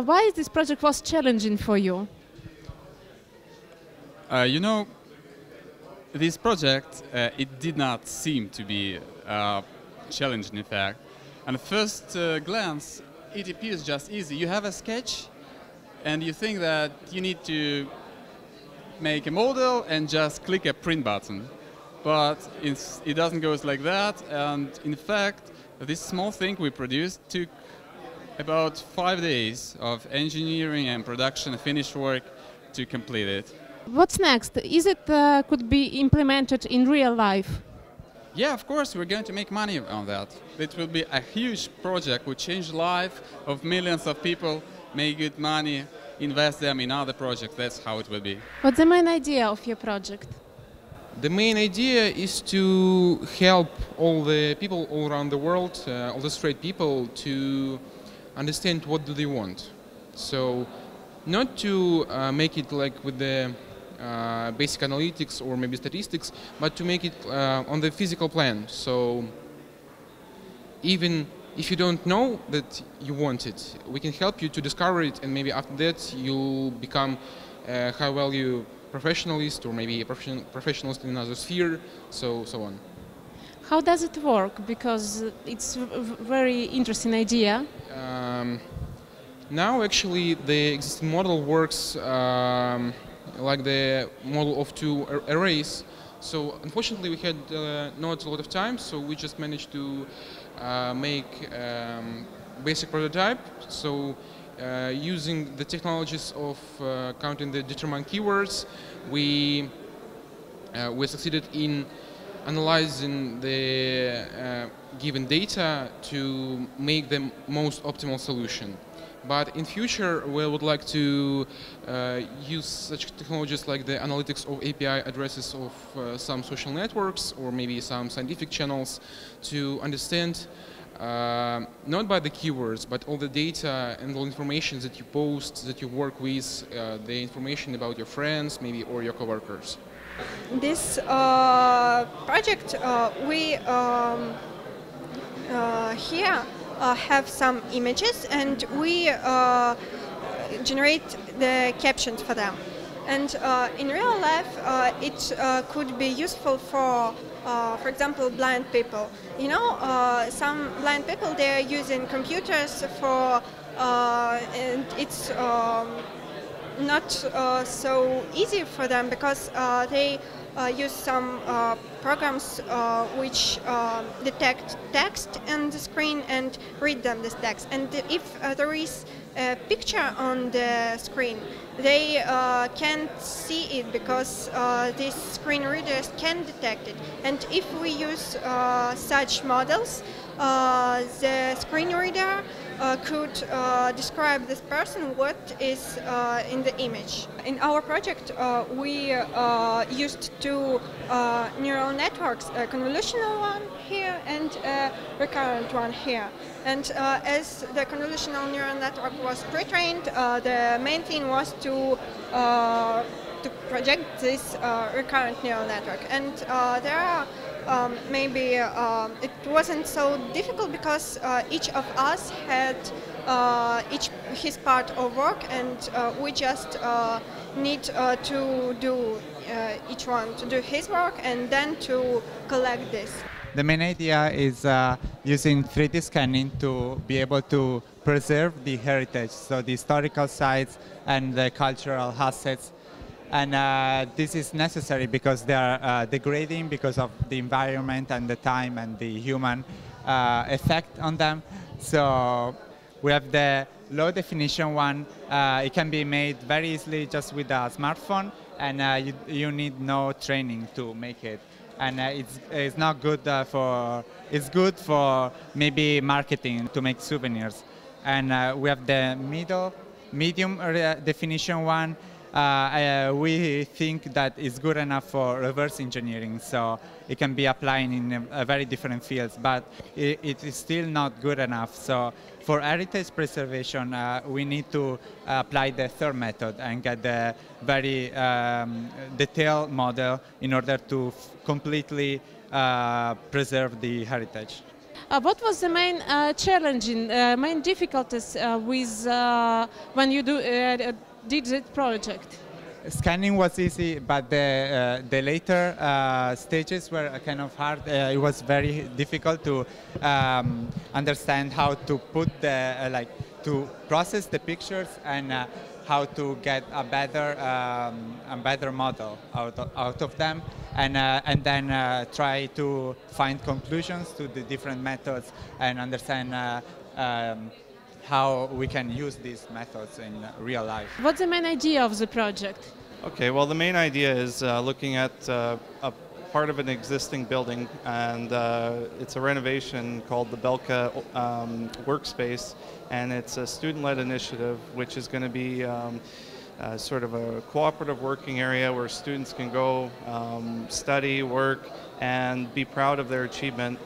Why this project was challenging for you? You know, this project, it did not seem to be challenging, in fact. On first glance, it appears just easy. You have a sketch, and you think that you need to make a model and just click a print button. But it doesn't go like that, and in fact, this small thing we produced took about 5 days of engineering and production finished work to complete it. What's next? Is it could be implemented in real life? Yeah, of course, we're going to make money on that. It will be a huge project, will change the life of millions of people, make good money, invest them in other projects. That's how it will be. What's the main idea of your project? The main idea is to help all the people all around the world, all the straight people, to understand what do they want. So, not to make it like with the basic analytics or maybe statistics, but to make it on the physical plan. So, even if you don't know that you want it, we can help you to discover it, and maybe after that you'll become a high-value professionalist or maybe a professionalist in another sphere, so on. How does it work? Because it's a very interesting idea. Now actually the existing model works like the model of two arrays. So unfortunately we had not a lot of time, so we just managed to make basic prototype. So using the technologies of counting the determined keywords, we succeeded in analyzing the given data to make the most optimal solution. But in future, we would like to use such technologies like the analytics of API addresses of some social networks or maybe some scientific channels to understand not by the keywords, but all the data and all information that you post, that you work with, the information about your friends, maybe, or your coworkers. This project, we here have some images, and we generate the captions for them. And in real life, it could be useful for example, blind people. You know, some blind people, they are using computers for, and it's not so easy for them because they use some programs which detect text on the screen and read them this text. And if there is a picture on the screen, they can't see it because these screen readers can detect it. And if we use such models, the screen reader could describe this person what is in the image. In our project, we used two neural networks, a convolutional one here and a recurrent one here. And as the convolutional neural network was pre-trained, the main thing was to project this recurrent neural network. And there are maybe it wasn't so difficult because each of us had his part of work, and we just need to do each one to do his work and then to collect this. The main idea is using 3D scanning to be able to preserve the heritage, so the historical sites and the cultural assets. And this is necessary because they are degrading because of the environment and the time and the human effect on them. So we have the low definition one. It can be made very easily just with a smartphone, and you need no training to make it. And it's not good it's good for maybe marketing to make souvenirs. And we have the medium definition one. We think that it's good enough for reverse engineering, so it can be applied in very different fields, but it is still not good enough. So for heritage preservation, we need to apply the third method and get the very detailed model in order to completely preserve the heritage. What was the main challenging, main difficulties with when you did that project? Scanning was easy, but the later stages were kind of hard. It was very difficult to understand how to put the to process the pictures and how to get a better model out of them, and then try to find conclusions to the different methods and understand how we can use these methods in real life. What's the main idea of the project? Okay, well, the main idea is looking at a part of an existing building, and it's a renovation called the Belka Workspace, and it's a student-led initiative which is going to be sort of a cooperative working area where students can go study, work, and be proud of their achievement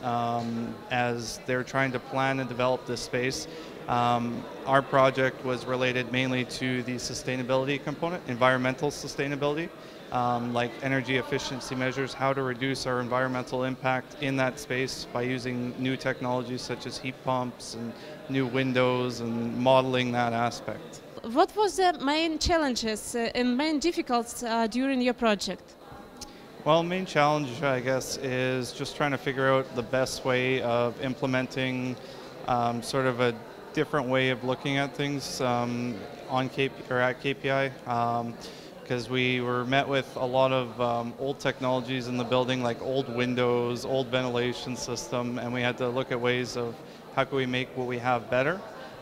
as they're trying to plan and develop this space. Our project was related mainly to the sustainability component, environmental sustainability, like energy efficiency measures, how to reduce our environmental impact in that space by using new technologies such as heat pumps and new windows and modeling that aspect. What was the main challenges and main difficulties during your project? Well, main challenge, I guess, is just trying to figure out the best way of implementing sort of a different way of looking at things at KPI, because we were met with a lot of old technologies in the building, like old windows, old ventilation system, and we had to look at ways of how can we make what we have better,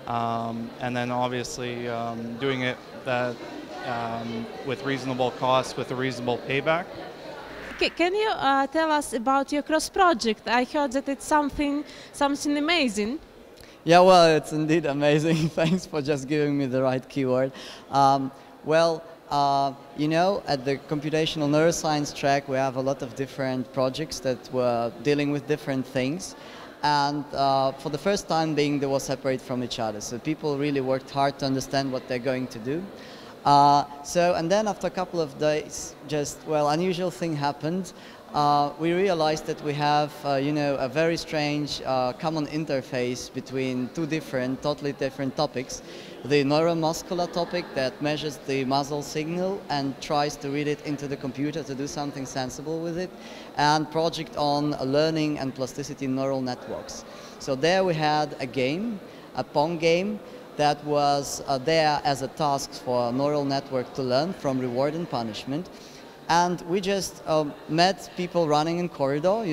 and then obviously doing it with reasonable costs, with a reasonable payback. Can you tell us about your cross project? I heard that it's something amazing. Yeah, well, it's indeed amazing. Thanks for just giving me the right keyword. You know, at the computational neuroscience track, we have a lot of different projects that were dealing with different things. And for the first time being, they were separate from each other. So people really worked hard to understand what they're going to do. And then after a couple of days, unusual thing happened. We realized that we have, a very strange common interface between two totally different topics. The neuromuscular topic that measures the muscle signal and tries to read it into the computer to do something sensible with it, and project on learning and plasticity in neural networks. So there we had a game, a Pong game, that was there as a task for a neural network to learn from reward and punishment. And we just met people running in corridor,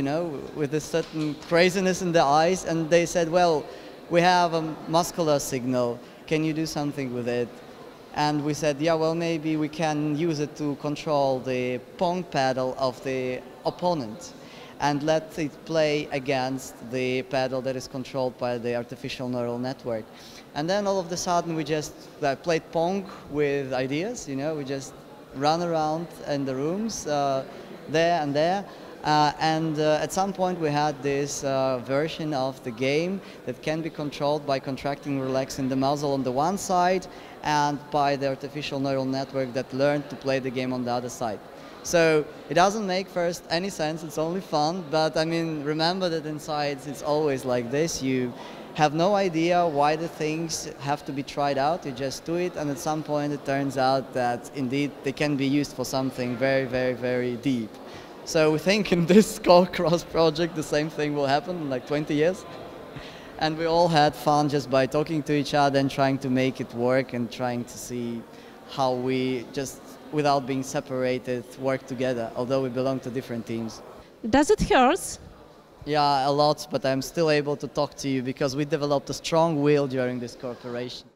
with a certain craziness in their eyes, and they said, well, we have a muscular signal, can you do something with it? And we said, yeah, well, maybe we can use it to control the Pong paddle of the opponent and let it play against the paddle that is controlled by the artificial neural network. And then all of a sudden we just played Pong with ideas, we just run around in the rooms there and there. At some point we had this version of the game that can be controlled by contracting, relaxing the muscle on the one side and by the artificial neural network that learned to play the game on the other side. So it doesn't make first any sense, it's only fun, but I mean, remember that in science it's always like this. You have no idea why the things have to be tried out, you just do it, and at some point it turns out that indeed they can be used for something very, very, very deep. So we think in this cross project the same thing will happen in like 20 years. And we all had fun just by talking to each other and trying to make it work and trying to see how we just, without being separated, work together, although we belong to different teams. Does it hurt? Yeah, a lot, but I'm still able to talk to you because we developed a strong will during this cooperation.